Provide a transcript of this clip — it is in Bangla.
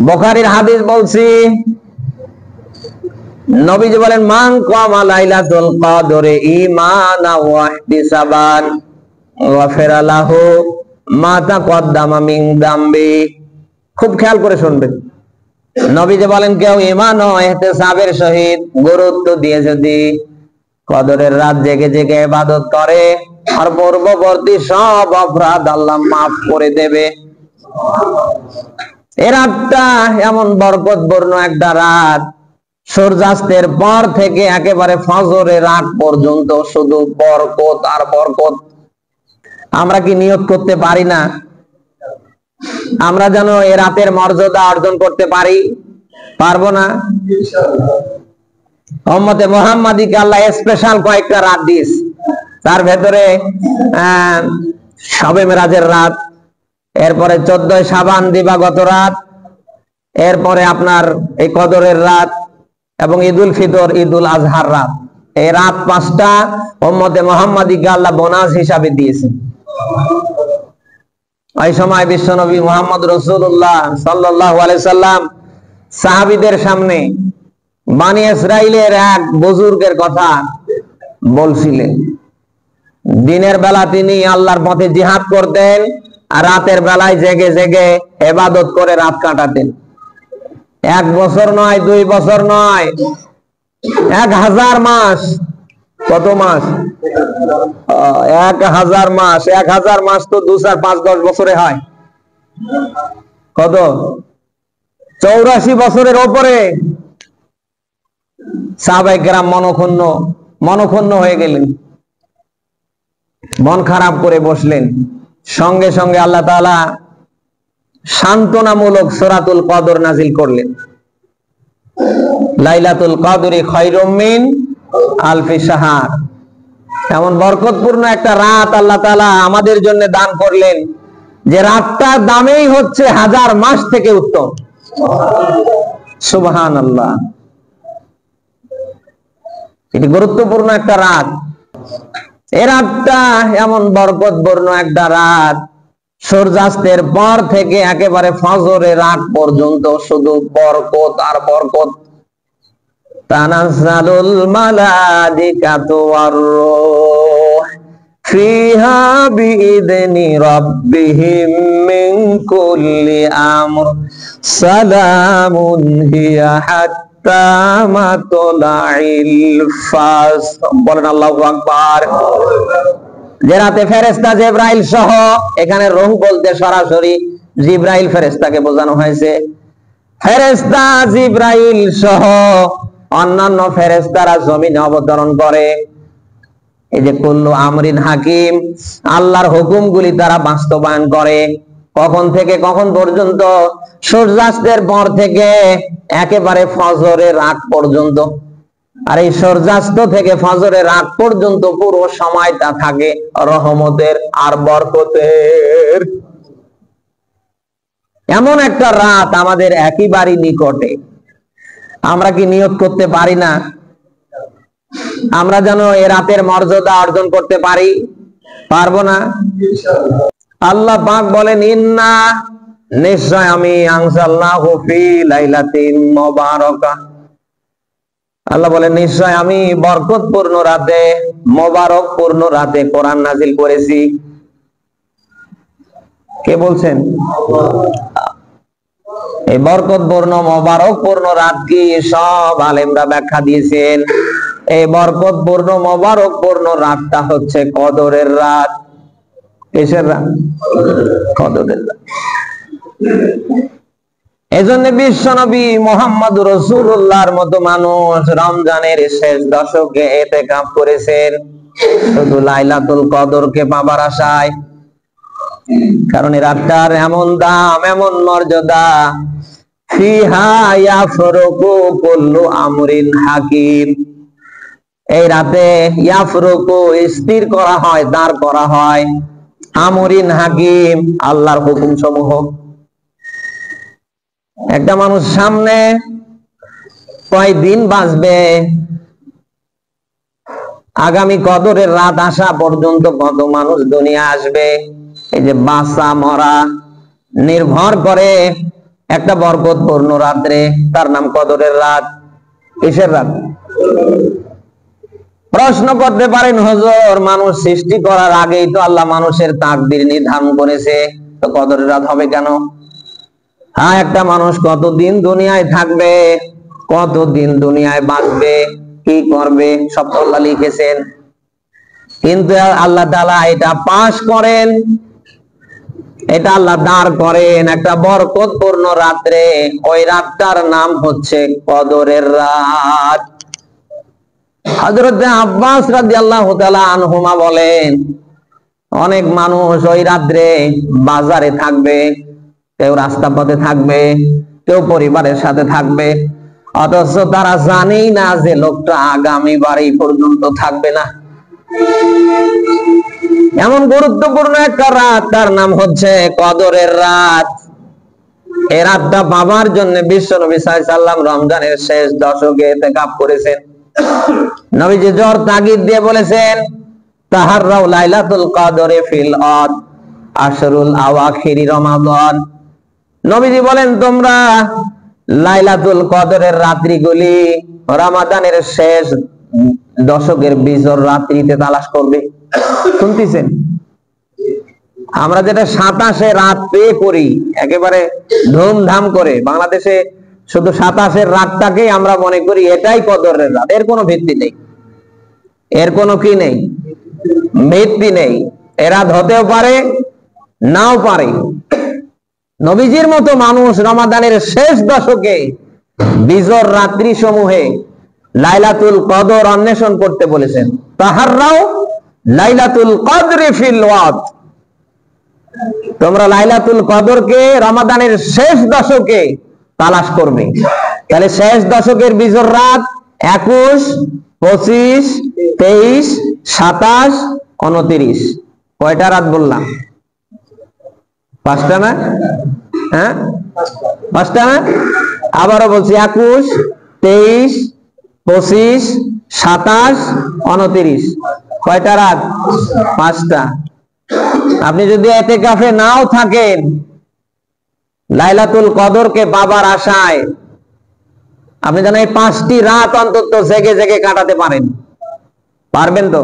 বুখারীর হাদিস বলছি, নবীজি বলেন মান কামা লাইলাতুল কদরে ঈমানান ওয়া ইহতিসাবান গাফিরা লাহু মা তাকদ্দামা মিন যামবি। খুব খেয়াল করে শুনবেন। নবীজি বলেন কেউ ঈমান ও ইহতিসাবের সহিত গুরুত্ব দিয়ে যদি কদরের রাত জেগে জেগে ইবাদত করে আর পূর্ববর্তী সব অপরাধ আল্লাহ মাফ করে দেবে। এই রাতটা এমন বরকতপূর্ণ একটা রাত, সূর্যাস্তের পর থেকে একেবারে ফজরের আগ পর্যন্ত শুধু বরকত আর বরকত। আমরা কি নিয়ত করতে পারি না আমরা যেন এই রাতের মর্যাদা অর্জন করতে পারি? পারবো না? উম্মতে মুহাম্মাদীকে আল্লাহ স্পেশাল কয়েকটা রাত দিয়েছে, তার ভেতরে শবে মেরাজের রাত, এরপরে 14 শাবান দিবাগত রাত, এরপরে আপনার এই কদরের রাত এবং ঈদুল ফিতর ঈদুল আজহার রাত। এই রাত 5টা উম্মতে মুহাম্মাদীকে আল্লাহ বোনাস হিসাবে দিয়েছেন। ওই সময় বিশ্বনবী মুহাম্মদ রাসূলুল্লাহ সাল্লাল্লাহু আলাইহি সাল্লাম সাহাবীদের সামনে বনী ইসরাইলের এক বুজুর্গের কথা বলছিলেন। দিনের বেলা তিনি আল্লাহর পথে জিহাদ করতেন আর রাতের বেলায় জেগে জেগে ইবাদত করে রাত কাটাতেন। 1 বছর নয়, 2 বছর নয়, 1000 মাস। কত মাস? 1000 মাস। 1000 মাস তো 2, 4, 5, 10 বছরে হয়। কত? 84 বছরের ওপরে। সাহাবায়ে কেরাম মনক্ষুণ্ণ হয়ে গেলেন, মন খারাপ করে বসলেন। সঙ্গে সঙ্গে আল্লাহ তাআলা সান্ত্বনামূলক সূরাতুল কদর নাজিল করলেন। লাইলাতুল কদরি খায়রুম মিন আলফি শাহর। এমন বরকতপূর্ণ একটা রাত আল্লাহ তাআলা আমাদের জন্য দান করলেন যে রাতটার দামেই হচ্ছে 1000 মাস থেকে উত্তম। সুবহানাল্লাহ। এটি গুরুত্বপূর্ণ একটা রাত। এই রাতটা এমন বরকতপূর্ণ একটা রাত, সূর্যাস্তের পর থেকে একেবারে ফজরের আগ পর্যন্ত শুধু বরকত আর বরকত। তানাজ্জালুল মালাইকাতু ওয়ার রূহ ফিহা বিইذনি রাব্বিহিম মিন কুল্লি আমর সালামুন হিয়া হাত্তা মাতলাইল ফাজর। বলেন আল্লাহু আকবার। যে রাতে ফেরেশতা জিবরাইল সহ, এখানে রূহ বলতে সরাসরি জিবরাইল ফেরেশতাকে বোঝানো হয়েছে, ফেরেশতা জিবরাইল সহ অন্যান্য ফেরেশতারা জমিনে অবতরণ করে। এই যে কুল্লু আমরিন হাকিম, আল্লাহর হুকুমগুলি তারা বাস্তবায়ন করে। কখন থেকে কখন পর্যন্ত? সূর্যাস্তের পর থেকে একেবারে ফজরের আগ পর্যন্ত। আর এই সূর্যাস্ত থেকে ফজরের আগ পর্যন্ত পুরো সময়টা থাকে রহমতের আর বরকতের। এমন একটা রাত আমাদের একেবারে নিকটে। আমরা কি নিয়ত করতে পারি না আমরা যেন এই রাতের মর্যাদা অর্জন করতে পারি? পারবো না? আল্লাহ পাক বলেন ইন্না, নিশ্চয় আমি আনজালনাহু ফি লাইলাতিন মুবারাকা। আল্লাহ বলেন নিশ্চয় আমি বরকতপূর্ণ রাতে, মোবারকপূর্ণ রাতে কোরআন নাজিল করেছি। কে বলছেন? এই বরকতপূর্ণ মোবারকপূর্ণ রাত কি সব আলেমরা ব্যাখ্যা দিয়েছেন। এই বরকতপূর্ণ মোবারকপূর্ণ রাতটা হচ্ছে কদরের রাত। কিসের রাত? কদরের রাত। এজন্য বিশ্বনবী মুহাম্মদ রাসূলুল্লাহর মতো মানুষ রমজানের শেষ দশকে ইতিকাফ করেছেন শুধু লাইলাতুল কদরকে পাবার আশায়। কারণ এই রাতটার এমন দাম, এমন মর্যাদা। ফিহা ইয়াফরুকু কুল্লু আমরিন হাকিম। এই রাতে ইয়াফরুকু স্থির করা হয়, দাঁড় করা হয়, আমরিন হাকিম আল্লাহর হুকুম সমূহ। একটা মানুষ সামনে কয়দিন বাঁচবে, আগামী কদরের রাত আসা পর্যন্ত কত মানুষ দুনিয়া আসবে, এই যে বাঁচা মরা নির্ভর করে একটা বরকতপূর্ণ রাত্রে, তার নাম কদরের রাত। কিসের রাত? প্রশ্ন করতে পারেন, হুজুর মানুষ সৃষ্টি করার আগেই তো আল্লাহ মানুষের তাকদীর নির্ধারণ করেছে, তো কদরের রাত হবে কেন? হ্যাঁ, একটা মানুষ কতদিন দুনিয়ায় থাকবে, কতদিন দুনিয়ায় বাঁচবে, কি করবে, সব তো আল্লাহ লিখেছেন। কিন্তু আল্লাহ তাআলা এটা পাশ করেন, এটা আল্লাহ দাঁড় করেন একটা বরকতপূর্ণ রাত্রে। ওই রাতটার নাম হচ্ছে কদরের রাত। হযরত আব্বাস রাদিয়াল্লাহু তাআলা আনহুমা বলেন, অনেক মানুষ ওই রাত্রে বাজারে থাকবে, কেউ রাস্তা পথে থাকবে, কেউ পরিবারের সাথে থাকবে, অথচ তারা জানেই না যে লোকটা আগামী বাড়ি পর্যন্ত থাকবে না। এমন গুরুত্বপূর্ণ একটা রাত, তার নাম হচ্ছে কদরের রাত। এই রাতটা পাবার জন্য বিশ্ব নবী সাল্লাল্লাহু আলাইহি ওয়াসাল্লাম রমজানের শেষ দশকে ইতিকাফ করেছেন। নবীজি জোর তাগিদ দিয়ে বলেছেন, তাহাররাউ লাইলাতুল কদরে ফিল আশরুল আওয়াখিরি রমাদান। নবীজি বলেন, তোমরা লাইলাতুল কদরের রাত্রিগুলি রমাদানের শেষ দশকের বিজর রাত্রিতে তালাশ করবে। শুনতেছেন? আমরা যেটা 27-এ রাত পেয়ে করি একেবারে ধুমধাম করে, বাংলাদেশে শুধু 27-এর রাতটাকেই আমরা মনে করি এটাই কদরের রাত। এর কোনো ভিত্তি নেই, এর কোনো কি নেই, ভিত্তি নেই। এ রাত হতেও পারে, নাও পারে। নবীজির মতো মানুষ রমাদানের শেষ দশকে বিজর রাত্রি সমূহে লাইলাতুল কদর অন্বেষণ করতে বলেছেন। তাহাররাও লাইলাতুল কদরি ফিল ওয়াত, তোমরা লাইলাতুল কদরকে রমাদানের শেষ দশকে তালাশ করবে। তাহলে শেষ দশকের বিজর রাত 21, 25, 23, 27, 29, কয়টা রাত বললাম? 5টা না? হ্যাঁ, 5টা না? আবারও বলছি, 21, 23, 25, 27, 29, কয়টা রাত? 5টা। আপনি যদি ইতিকাফে নাও থাকেন, লাইলাতুল কদরকে পাবার আশায় আপনি যেন এই 5টি রাত অন্তত জেগে জেগে কাটাতে পারেন। পারবেন তো?